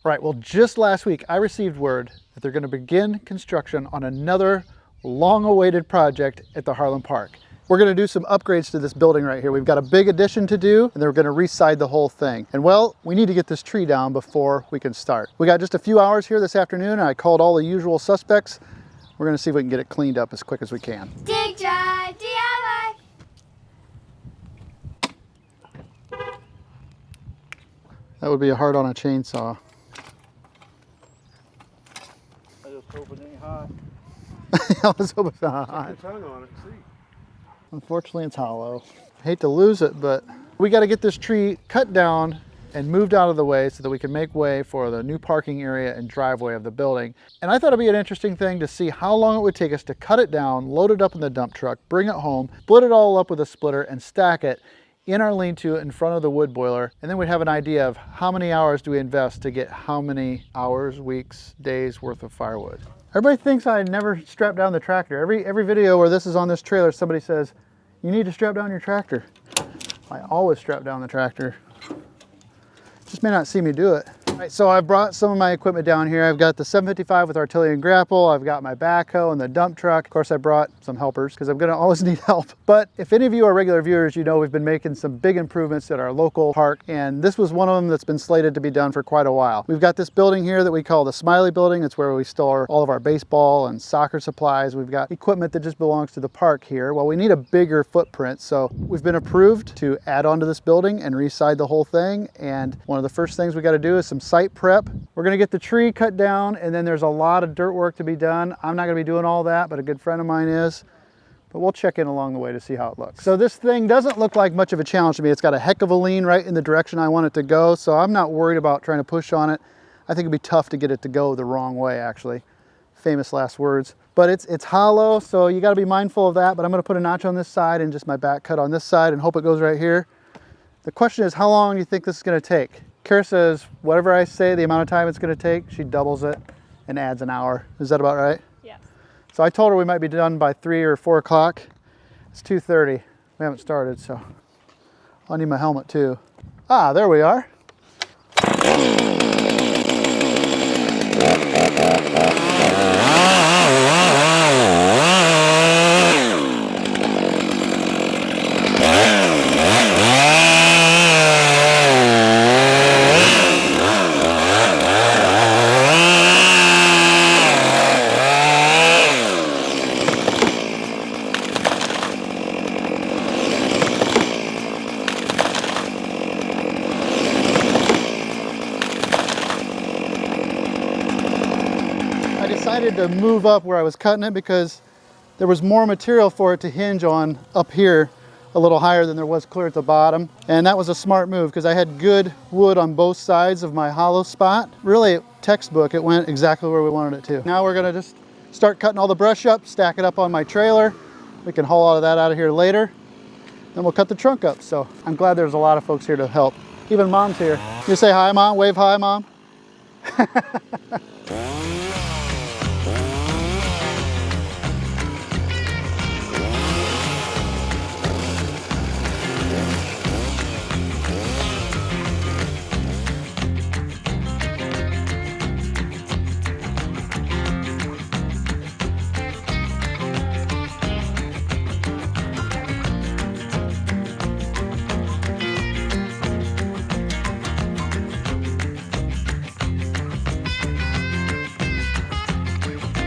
Right, well, just last week I received word that they're going to begin construction on another long-awaited project at the Harlan Park. We're going to do some upgrades to this building right here. We've got a big addition to do, and they're going to re-side the whole thing. And well, we need to get this tree down before we can start. We got just a few hours here this afternoon, and I called all the usual suspects. We're going to see if we can get it cleaned up as quick as we can. Dig Drive DIY. That would be a hard on a chainsaw. I just hope it ain't hot. I was hoping it's not hot. Put your tongue on it, see. Unfortunately, it's hollow. I hate to lose it, but we got to get this tree cut down and moved out of the way so that we can make way for the new parking area and driveway of the building. And I thought it'd be an interesting thing to see how long it would take us to cut it down, load it up in the dump truck, bring it home, split it all up with a splitter and stack it in our lean-to in front of the wood boiler. And then we'd have an idea of how many hours do we invest to get how many hours, weeks, days worth of firewood. Everybody thinks I never strap down the tractor. Every video where this is on this trailer, somebody says, you need to strap down your tractor. I always strap down the tractor. Just may not see me do it. All right, so I brought some of my equipment down here. I've got the 755 with artillery and grapple. I've got my backhoe and the dump truck. Of course, I brought some helpers because I'm gonna always need help. But if any of you are regular viewers, you know we've been making some big improvements at our local park, and this was one of them that's been slated to be done for quite a while. We've got this building here that we call the Smiley Building. It's where we store all of our baseball and soccer supplies. We've got equipment that just belongs to the park here. Well, we need a bigger footprint, so we've been approved to add on to this building and re-side the whole thing. And one of the first things we got to do is some site prep. We're going to get the tree cut down, and then there's a lot of dirt work to be done. I'm not going to be doing all that, but a good friend of mine is. But we'll check in along the way to see how it looks. So this thing doesn't look like much of a challenge to me. It's got a heck of a lean right in the direction I want it to go, so I'm not worried about trying to push on it. I think it'd be tough to get it to go the wrong way, actually. Famous last words. But it's hollow, so you got to be mindful of that. But I'm going to put a notch on this side and just my back cut on this side and hope it goes right here. The question is, how long do you think this is going to take? Kara says, whatever I say, the amount of time it's going to take, she doubles it and adds an hour. Is that about right? Yes. So I told her we might be done by 3 or 4 o'clock. It's 2:30. We haven't started, so I'll need my helmet too. Ah, there we are. To move up where I was cutting it because there was more material for it to hinge on up here a little higher than there was clear at the bottom, and that was a smart move because I had good wood on both sides of my hollow spot. Really, textbook, it went exactly where we wanted it to. Now we're gonna just start cutting all the brush up, stack it up on my trailer. We can haul all of that out of here later, then we'll cut the trunk up. So I'm glad there's a lot of folks here to help. Even Mom's here. You say hi, Mom? Wave hi, Mom.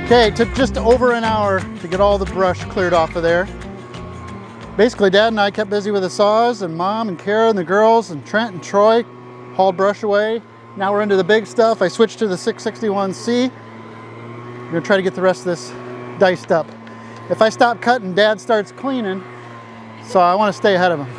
Okay, it took just over an hour to get all the brush cleared off of there. Basically, Dad and I kept busy with the saws, and Mom and Kara and the girls and Trent and Troy hauled brush away. Now we're into the big stuff. I switched to the 661C. I'm gonna try to get the rest of this diced up. If I stop cutting, Dad starts cleaning, so I want to stay ahead of him.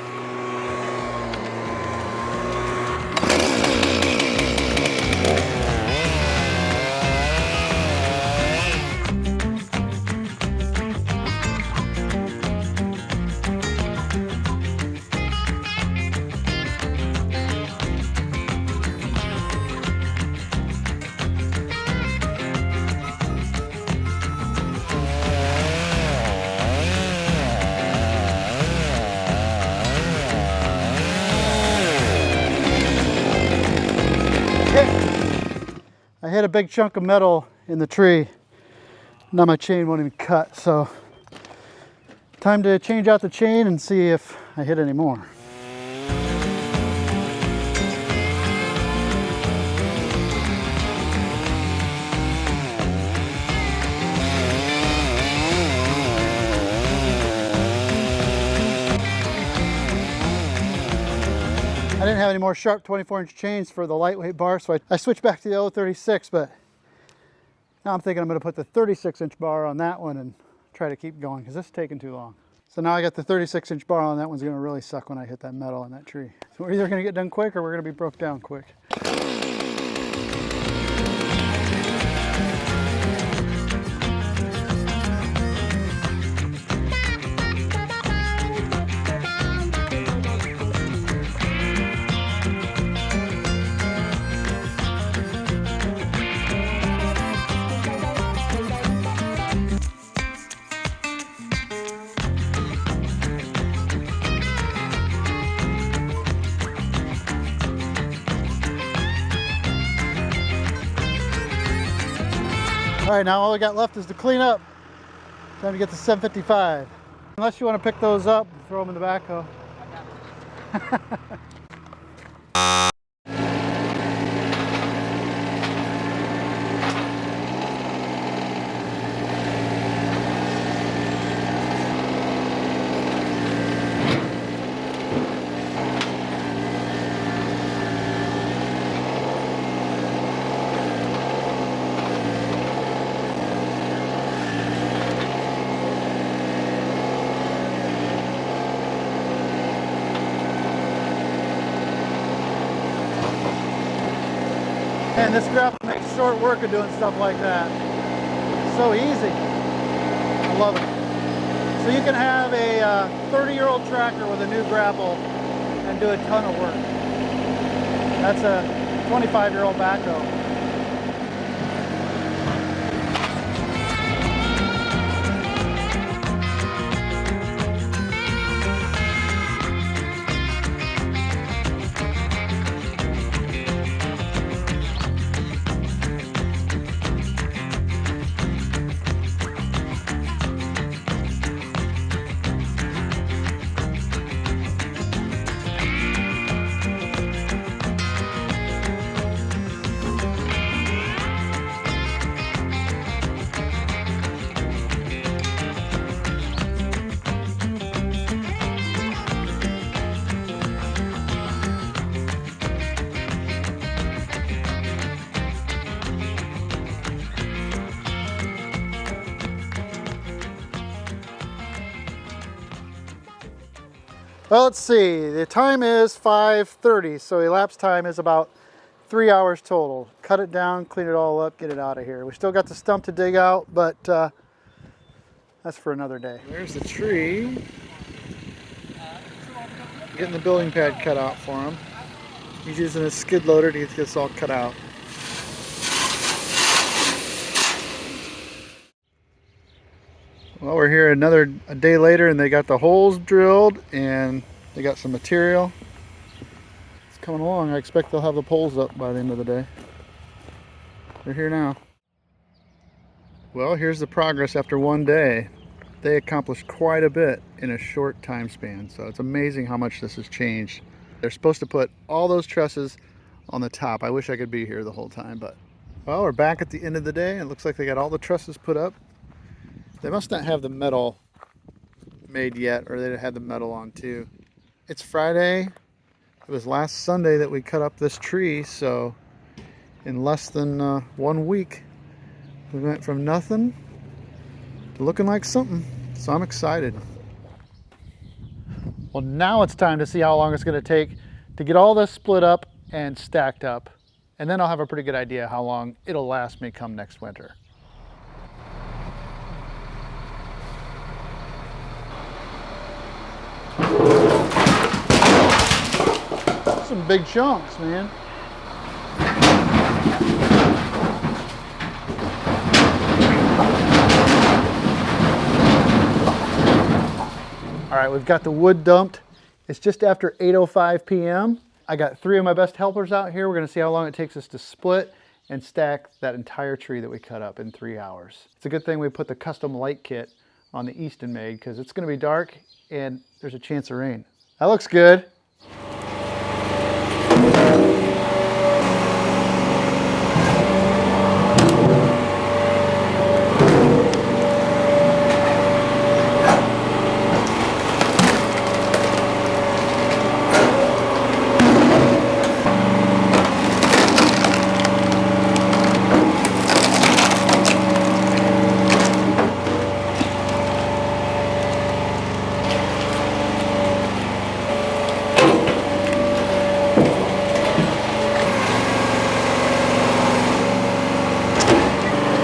I hit a big chunk of metal in the tree. Now my chain won't even cut, so time to change out the chain and see if I hit any more. I didn't have any more sharp 24-inch chains for the lightweight bar, so I switched back to the 036, but now I'm thinking I'm going to put the 36-inch bar on that one and try to keep going because this is taking too long. So now I got the 36-inch bar on that one's going to really suck when I hit that metal on that tree. So we're either going to get done quick or we're going to be broke down quick. All right, now all we got left is to clean up. Time to get the 755. Unless you want to pick those up, throw them in the backhoe. And this grapple makes short work of doing stuff like that. It's so easy. I love it. So you can have a 30-year-old tractor with a new grapple and do a ton of work. That's a 25-year-old backhoe. Well, let's see, the time is 5:30, so elapsed time is about 3 hours total. Cut it down, clean it all up, get it out of here. We still got the stump to dig out, but that's for another day. There's the tree. Getting the building pad cut out for him. He's using a skid loader to get this all cut out. Well, we're here a day later and they got the holes drilled and they got some material. It's coming along. I expect they'll have the poles up by the end of the day. They're here now. Well, here's the progress after one day. They accomplished quite a bit in a short time span, so it's amazing how much this has changed. They're supposed to put all those trusses on the top. I wish I could be here the whole time, but well, we're back at the end of the day. It looks like they got all the trusses put up. They must not have the metal made yet, or they'd had the metal on too. It's Friday. It was last Sunday that we cut up this tree, so in less than 1 week, we went from nothing to looking like something. So I'm excited. Well, now it's time to see how long it's going to take to get all this split up and stacked up. And then I'll have a pretty good idea how long it'll last me come next winter. Some big chunks, man. All right, we've got the wood dumped. It's just after 8:05 p.m. I got 3 of my best helpers out here. We're gonna see how long it takes us to split and stack that entire tree that we cut up in 3 hours. It's a good thing we put the custom light kit on the Easton made because it's going to be dark and there's a chance of rain. That looks good.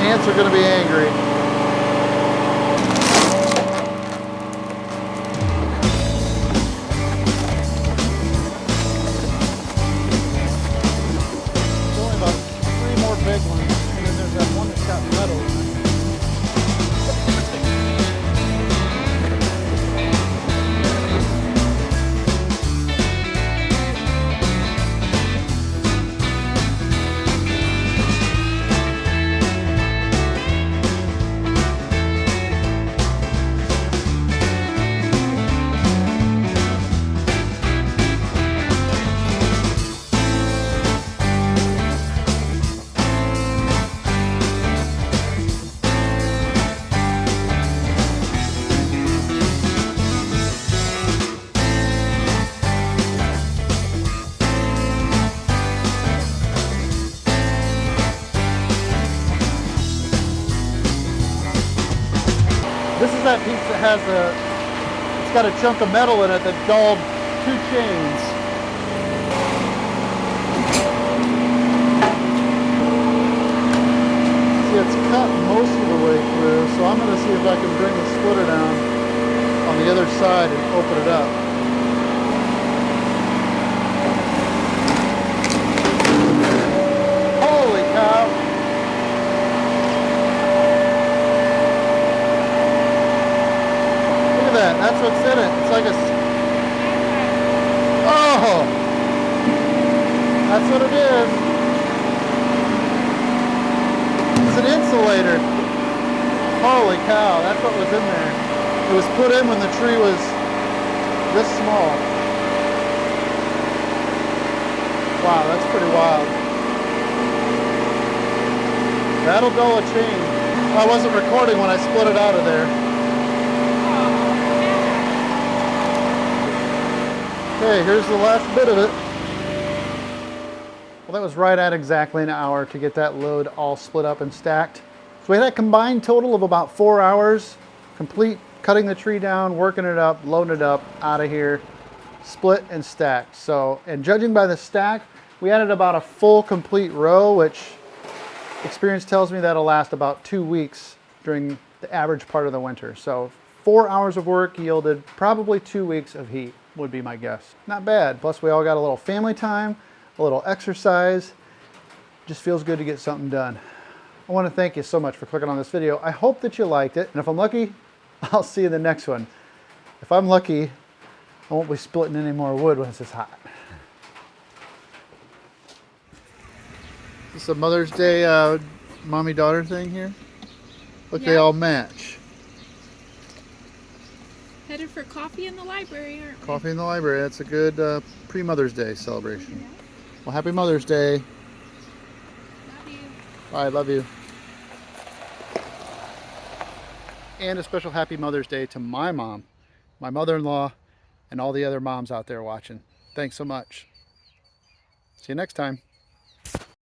Ants are going to be angry. There's only about 3 more big ones, and then there's that one that's got metal in it. This is that piece that has it's got a chunk of metal in it that dulled 2 chains. See, it's cut most of the way through, so I'm going to see if I can bring the splitter down on the other side and open it up. Holy cow! That's what's in it. It's like a... Oh! That's what it is. It's an insulator. Holy cow, that's what was in there. It was put in when the tree was this small. Wow, that's pretty wild. That'll dull a chain. I wasn't recording when I split it out of there. Okay, here's the last bit of it. Well, that was right at exactly an hour to get that load all split up and stacked. So we had a combined total of about 4 hours, complete cutting the tree down, working it up, loading it up, out of here, split and stacked. So, and judging by the stack, we added about a full complete row, which experience tells me that'll last about 2 weeks during the average part of the winter. So 4 hours of work yielded probably 2 weeks of heat, would be my guess. Not bad. Plus we all got a little family time, a little exercise. Just feels good to get something done. I want to thank you so much for clicking on this video. I hope that you liked it. And if I'm lucky, I'll see you in the next one. If I'm lucky, I won't be splitting any more wood when it's this hot. Is this a Mother's Day mommy-daughter thing here? Look, yeah. They all match. Headed for coffee in the library, aren't we? Coffee in the library. That's a good pre-Mother's Day celebration. Yeah. Well, happy Mother's Day. Love you. Bye, love you. And a special happy Mother's Day to my mom, my mother-in-law, and all the other moms out there watching. Thanks so much. See you next time.